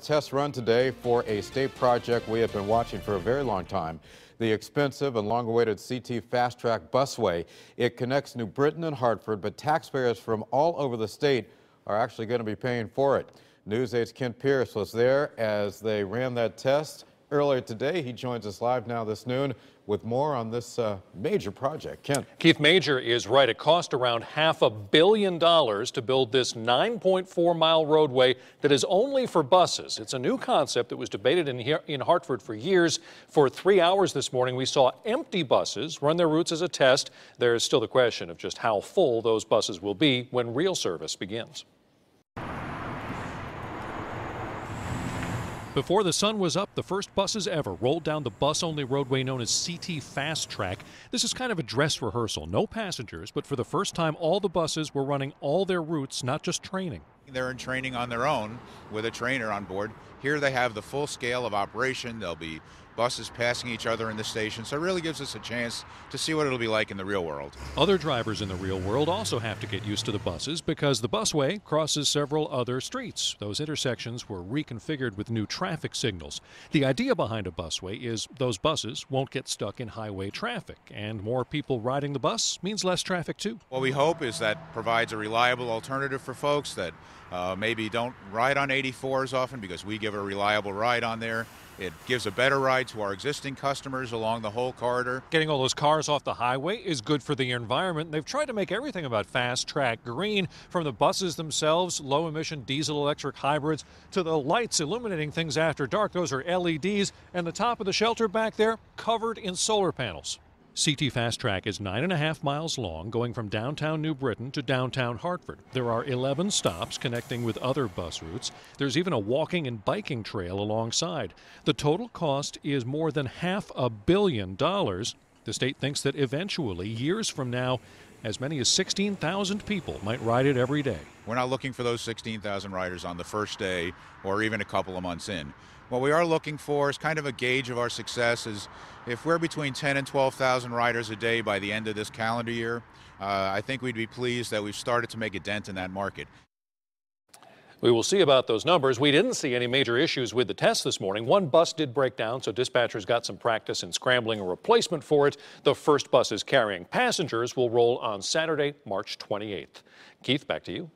Test run today for a state project we have been watching for a very long time. The expensive and long-awaited CT Fastrak busway. It connects New Britain and Hartford, but taxpayers from all over the state are actually going to be paying for it. News 8's Kent Pierce was there as they ran that test earlier today. He joins us live now this noon with more on this major project. Kent. Keith, major is right. It cost around $500 million to build this 9.4-mile roadway that is only for buses. It's a new concept that was debated in Hartford for years. For 3 hours this morning, we saw empty buses run their routes as a test. There is still the question of just how full those buses will be when real service begins. Before the sun was up, the first buses ever rolled down the bus-only roadway known as CT Fastrak. This is kind of a dress rehearsal. No passengers, but for the first time, all the buses were running all their routes, not just training. They're in training on their own with a trainer on board. Here they have the full scale of operation. There'll be buses passing each other in the station, so it really gives us a chance to see what it'll be like in the real world. Other drivers in the real world also have to get used to the buses because the busway crosses several other streets. Those intersections were reconfigured with new traffic signals. The idea behind a busway is those buses won't get stuck in highway traffic, and more people riding the bus means less traffic too. What we hope is that provides a reliable alternative for folks that maybe don't ride on 84 as often, because we give a reliable ride on there. It gives a better ride to our existing customers along the whole corridor. Getting all those cars off the highway is good for the environment. They've tried to make everything about Fastrak green, from the buses themselves, low-emission diesel-electric hybrids, to the lights illuminating things after dark. Those are LEDs, and the top of the shelter back there covered in solar panels. CT Fastrak is 9.5 miles long, going from downtown New Britain to downtown Hartford. There are 11 stops connecting with other bus routes. There's even a walking and biking trail alongside. The total cost is more than $500 million. The state thinks that eventually, years from now, as many as 16,000 people might ride it every day. We're not looking for those 16,000 riders on the first day or even a couple of months in. What we are looking for is kind of a gauge of our success. Is if we're between 10 and 12,000 riders a day by the end of this calendar year, I think we'd be pleased that we've started to make a dent in that market. We will see about those numbers. We didn't see any major issues with the test this morning. One bus did break down, so dispatchers got some practice in scrambling a replacement for it. The first buses carrying passengers will roll on Saturday, March 28th. Keith, back to you.